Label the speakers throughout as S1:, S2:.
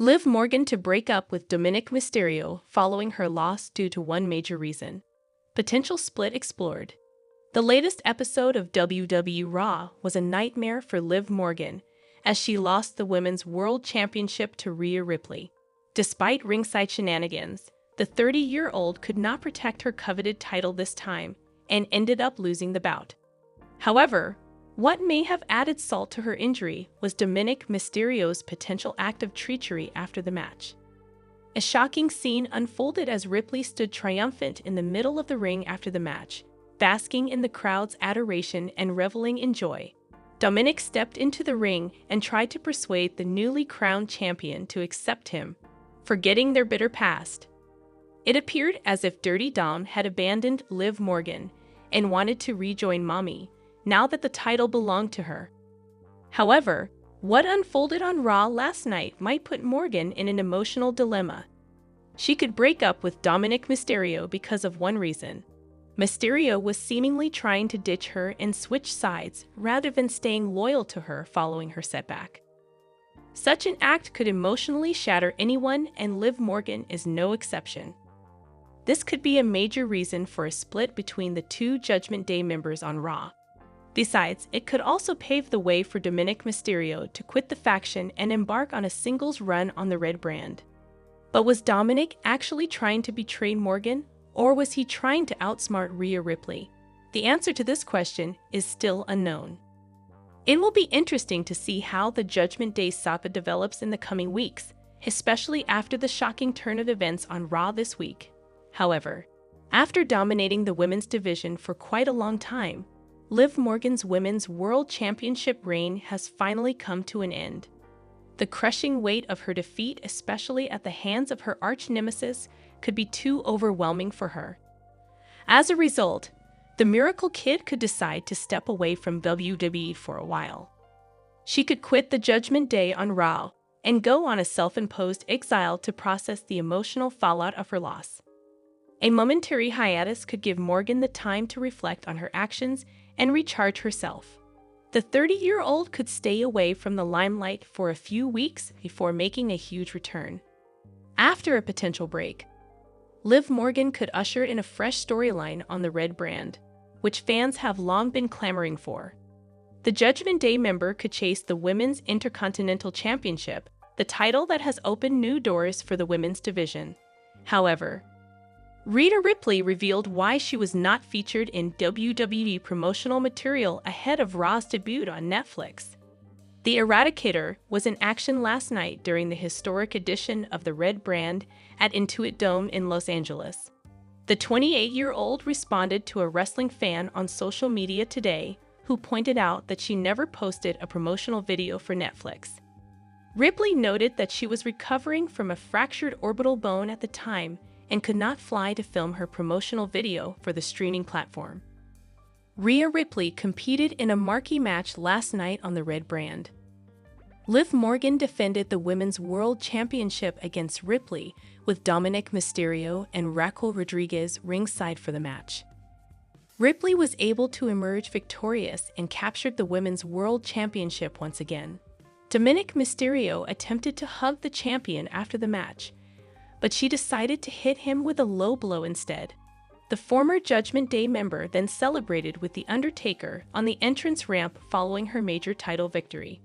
S1: Liv Morgan to break up with Dominik Mysterio following her loss due to one major reason. Potential split explored. The latest episode of WWE Raw was a nightmare for Liv Morgan as she lost the Women's World Championship to Rhea Ripley. Despite ringside shenanigans, the 30-year-old could not protect her coveted title this time and ended up losing the bout. However, what may have added salt to her injury was Dominik Mysterio's potential act of treachery after the match. A shocking scene unfolded as Ripley stood triumphant in the middle of the ring after the match, basking in the crowd's adoration and reveling in joy. Dominik stepped into the ring and tried to persuade the newly crowned champion to accept him, forgetting their bitter past. It appeared as if Dirty Dom had abandoned Liv Morgan and wanted to rejoin Mommy, now that the title belonged to her. However, what unfolded on Raw last night might put Morgan in an emotional dilemma. She could break up with Dominik Mysterio because of one reason. Mysterio was seemingly trying to ditch her and switch sides rather than staying loyal to her following her setback. Such an act could emotionally shatter anyone, and Liv Morgan is no exception. This could be a major reason for a split between the two Judgment Day members on Raw. Besides, it could also pave the way for Dominik Mysterio to quit the faction and embark on a singles run on the Red brand. But was Dominik actually trying to betray Morgan, or was he trying to outsmart Rhea Ripley? The answer to this question is still unknown. It will be interesting to see how the Judgment Day saga develops in the coming weeks, especially after the shocking turn of events on Raw this week. However, after dominating the women's division for quite a long time, Liv Morgan's Women's World Championship reign has finally come to an end. The crushing weight of her defeat, especially at the hands of her arch-nemesis, could be too overwhelming for her. As a result, the Miracle Kid could decide to step away from WWE for a while. She could quit the Judgment Day on Raw and go on a self-imposed exile to process the emotional fallout of her loss. A momentary hiatus could give Morgan the time to reflect on her actions and recharge herself. The 30-year-old could stay away from the limelight for a few weeks before making a huge return. After a potential break, Liv Morgan could usher in a fresh storyline on the Red brand, which fans have long been clamoring for. The Judgment Day member could chase the Women's Intercontinental Championship, the title that has opened new doors for the women's division. However, Rhea Ripley revealed why she was not featured in WWE promotional material ahead of Raw's debut on Netflix. The Eradicator was in action last night during the historic edition of the Red brand at Intuit Dome in Los Angeles. The 28-year-old responded to a wrestling fan on social media today who pointed out that she never posted a promotional video for Netflix. Ripley noted that she was recovering from a fractured orbital bone at the time and could not fly to film her promotional video for the streaming platform. Rhea Ripley competed in a marquee match last night on the Red brand. Liv Morgan defended the Women's World Championship against Ripley, with Dominik Mysterio and Raquel Rodriguez ringside for the match. Ripley was able to emerge victorious and captured the Women's World Championship once again. Dominik Mysterio attempted to hug the champion after the match, but she decided to hit him with a low blow instead. The former Judgment Day member then celebrated with The Undertaker on the entrance ramp following her major title victory.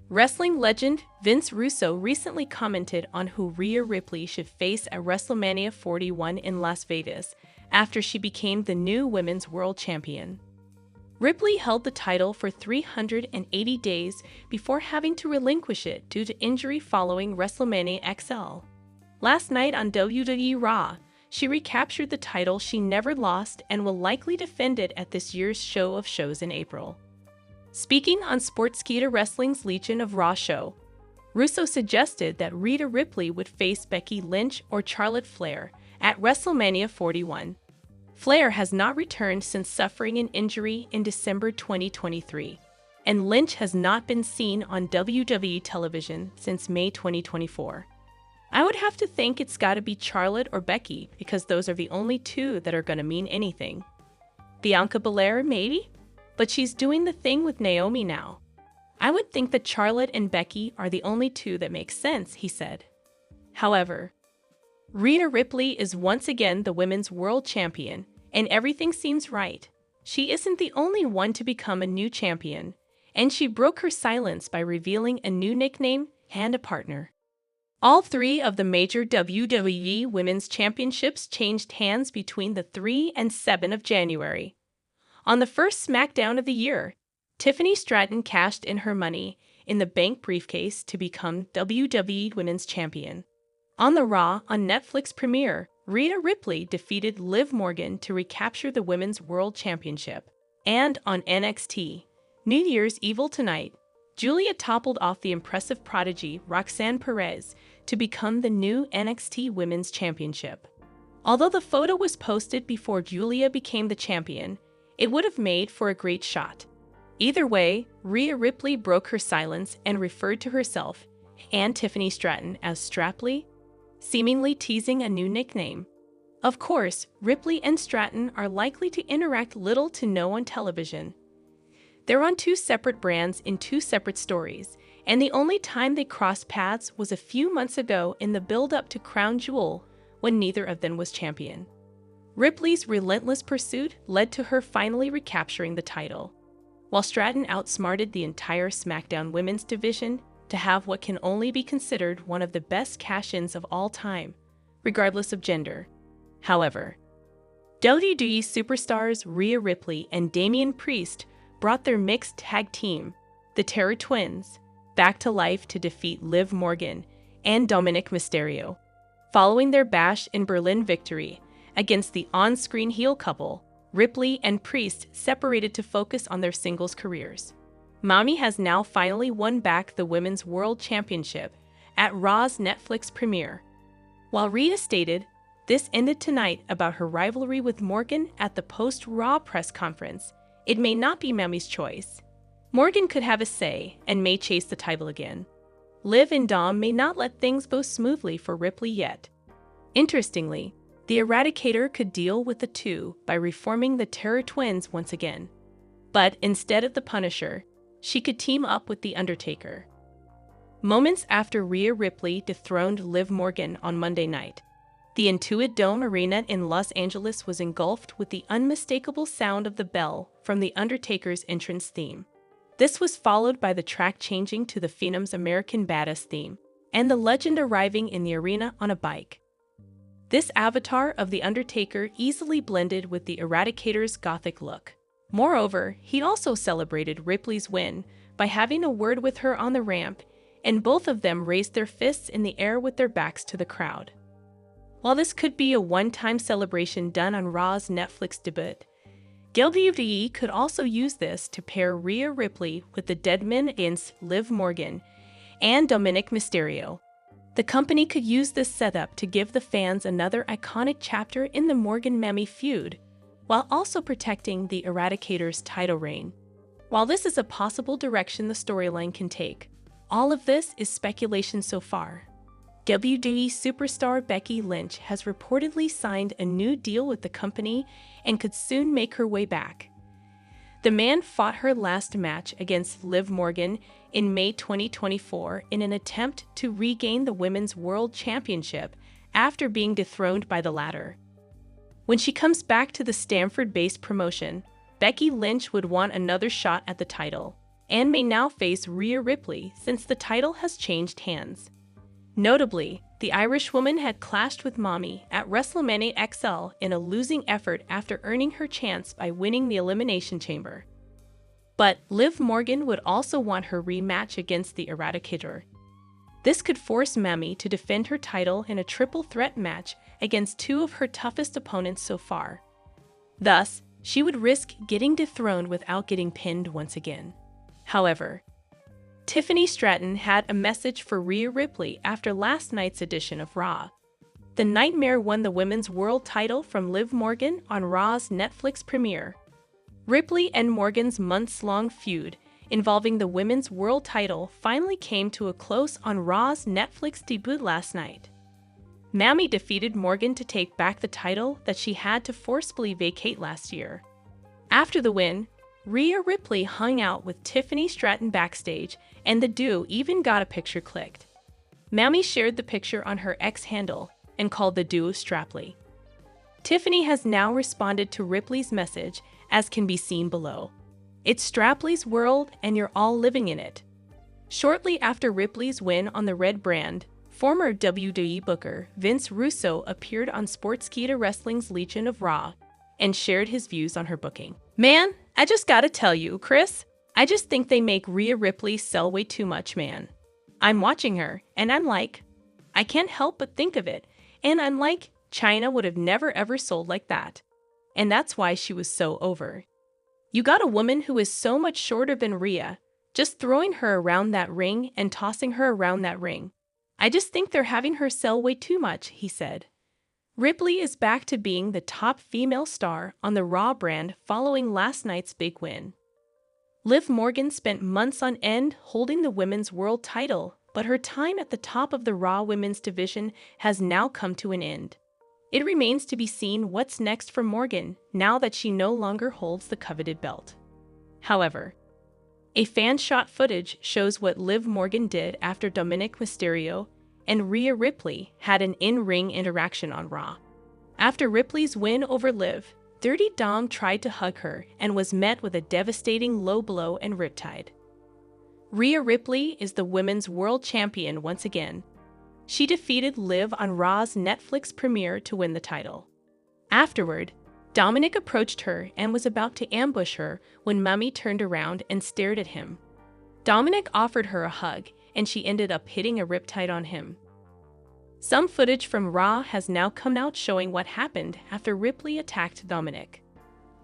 S1: Wrestling legend Vince Russo recently commented on who Rhea Ripley should face at WrestleMania 41 in Las Vegas after she became the new Women's World Champion. Ripley held the title for 380 days before having to relinquish it due to injury following WrestleMania XL. Last night on WWE Raw, she recaptured the title she never lost and will likely defend it at this year's show of shows in April. Speaking on Sportskeeda Wrestling's Legion of Raw show, Russo suggested that Rhea Ripley would face Becky Lynch or Charlotte Flair at WrestleMania 41. Flair has not returned since suffering an injury in December 2023, and Lynch has not been seen on WWE television since May 2024. I would have to think it's gotta be Charlotte or Becky because those are the only two that are gonna mean anything. Bianca Belair, maybe? But she's doing the thing with Naomi now. I would think that Charlotte and Becky are the only two that make sense, he said. However, Rhea Ripley is once again the women's world champion, and everything seems right. She isn't the only one to become a new champion, and she broke her silence by revealing a new nickname and a partner. All three of the major WWE Women's Championships changed hands between the 3 and 7 of January. On the first SmackDown of the year, Tiffany Stratton cashed in her Money in the Bank briefcase to become WWE Women's Champion. On the Raw on Netflix premiere, Rhea Ripley defeated Liv Morgan to recapture the Women's World Championship. And on NXT, New Year's Evil tonight, Julia toppled off the impressive prodigy Roxanne Perez to become the new NXT Women's Championship. Although the photo was posted before Julia became the champion, it would have made for a great shot. Either way, Rhea Ripley broke her silence and referred to herself and Tiffany Stratton as Strapley, seemingly teasing a new nickname. Of course, Ripley and Stratton are likely to interact little to no on television. They're on two separate brands in two separate stories, and the only time they crossed paths was a few months ago in the build-up to Crown Jewel, when neither of them was champion. Ripley's relentless pursuit led to her finally recapturing the title, while Stratton outsmarted the entire SmackDown Women's division to have what can only be considered one of the best cash-ins of all time, regardless of gender. However, WWE superstars Rhea Ripley and Damian Priest brought their mixed tag team, the Terror Twins, back to life to defeat Liv Morgan and Dominik Mysterio. Following their Bash in Berlin victory against the on-screen heel couple, Ripley and Priest separated to focus on their singles careers. Mommy has now finally won back the Women's World Championship at Raw's Netflix premiere. While Rhea stated, "This ended tonight about her rivalry with Morgan at the post-Raw press conference. It may not be Mommy's choice. Morgan could have a say and may chase the title again. Liv and Dom may not let things go smoothly for Ripley yet." Interestingly, the Eradicator could deal with the two by reforming the Terror Twins once again. But instead of the Punisher, she could team up with The Undertaker. Moments after Rhea Ripley dethroned Liv Morgan on Monday night, the Intuit Dome Arena in Los Angeles was engulfed with the unmistakable sound of the bell from The Undertaker's entrance theme. This was followed by the track changing to the Phenom's American Badass theme, and the legend arriving in the arena on a bike. This avatar of The Undertaker easily blended with the Eradicator's gothic look. Moreover, he also celebrated Ripley's win by having a word with her on the ramp, and both of them raised their fists in the air with their backs to the crowd. While this could be a one-time celebration done on Raw's Netflix debut, WWE could also use this to pair Rhea Ripley with the Deadman against Liv Morgan and Dominik Mysterio. The company could use this setup to give the fans another iconic chapter in the Morgan-Mammy feud, while also protecting the Eradicator's title reign. While this is a possible direction the storyline can take, all of this is speculation so far. WWE superstar Becky Lynch has reportedly signed a new deal with the company and could soon make her way back. The man fought her last match against Liv Morgan in May 2024 in an attempt to regain the Women's World Championship after being dethroned by the latter. When she comes back to the Stamford-based promotion, Becky Lynch would want another shot at the title, and may now face Rhea Ripley since the title has changed hands. Notably, the Irish woman had clashed with Mommy at WrestleMania XL in a losing effort after earning her chance by winning the Elimination Chamber. But Liv Morgan would also want her rematch against the Eradicator. This could force Mommy to defend her title in a triple threat match against two of her toughest opponents so far. Thus, she would risk getting dethroned without getting pinned once again. However, Tiffany Stratton had a message for Rhea Ripley after last night's edition of Raw. The Nightmare won the Women's World title from Liv Morgan on Raw's Netflix premiere. Ripley and Morgan's months-long feud involving the Women's World title finally came to a close on Raw's Netflix debut last night. Mammy defeated Morgan to take back the title that she had to forcibly vacate last year. After the win, Rhea Ripley hung out with Tiffany Stratton backstage, and the duo even got a picture clicked. Mammy shared the picture on her X handle and called the duo Strapley. Tiffany has now responded to Ripley's message, as can be seen below. It's Strapley's world and you're all living in it. Shortly after Ripley's win on the Red brand, former WWE booker Vince Russo appeared on Sportskeeda Wrestling's Legion of Raw and shared his views on her booking. Man, I just gotta tell you, Chris, I just think they make Rhea Ripley sell way too much, man. I'm watching her, and I'm like, I can't help but think of it, and I'm like, China would have never ever sold like that. And that's why she was so over. You got a woman who is so much shorter than Rhea, just throwing her around that ring and tossing her around that ring. I just think they're having her sell way too much, he said. Ripley is back to being the top female star on the Raw brand following last night's big win. Liv Morgan spent months on end holding the women's world title, but her time at the top of the Raw women's division has now come to an end. It remains to be seen what's next for Morgan now that she no longer holds the coveted belt. However, a fan-shot footage shows what Liv Morgan did after Dominik Mysterio and Rhea Ripley had an in-ring interaction on Raw. After Ripley's win over Liv, Dirty Dom tried to hug her and was met with a devastating low blow and riptide. Rhea Ripley is the women's world champion once again. She defeated Liv on Raw's Netflix premiere to win the title. Afterward, Dominik approached her and was about to ambush her when Mummy turned around and stared at him. Dominik offered her a hug, and she ended up hitting a riptide on him. Some footage from Raw has now come out showing what happened after Ripley attacked Dominik.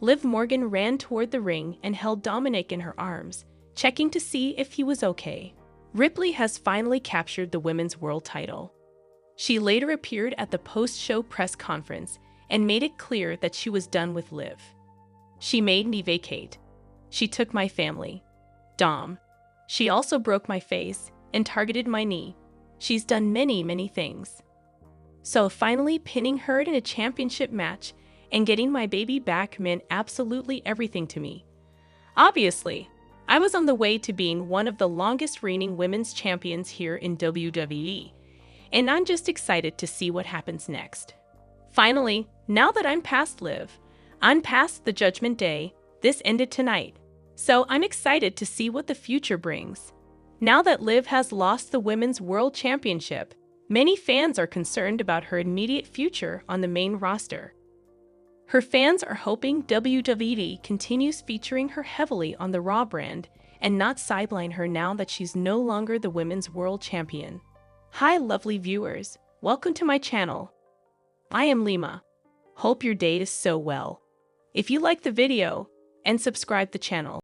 S1: Liv Morgan ran toward the ring and held Dominik in her arms, checking to see if he was okay. Ripley has finally captured the women's world title. She later appeared at the post-show press conference and made it clear that she was done with Liv. She made me vacate. She took my family. Dom. She also broke my face and targeted my knee. She's done many, many things. So finally pinning her in a championship match and getting my baby back meant absolutely everything to me. Obviously, I was on the way to being one of the longest reigning women's champions here in WWE, and I'm just excited to see what happens next. Finally, now that I'm past Liv, I'm past the Judgment Day, this ended tonight, so I'm excited to see what the future brings. Now that Liv has lost the Women's World Championship, many fans are concerned about her immediate future on the main roster. Her fans are hoping WWE continues featuring her heavily on the Raw brand and not sideline her now that she's no longer the Women's World Champion. Hi lovely viewers, welcome to my channel. I am Lima. Hope your day is so well. If you like the video, and subscribe the channel.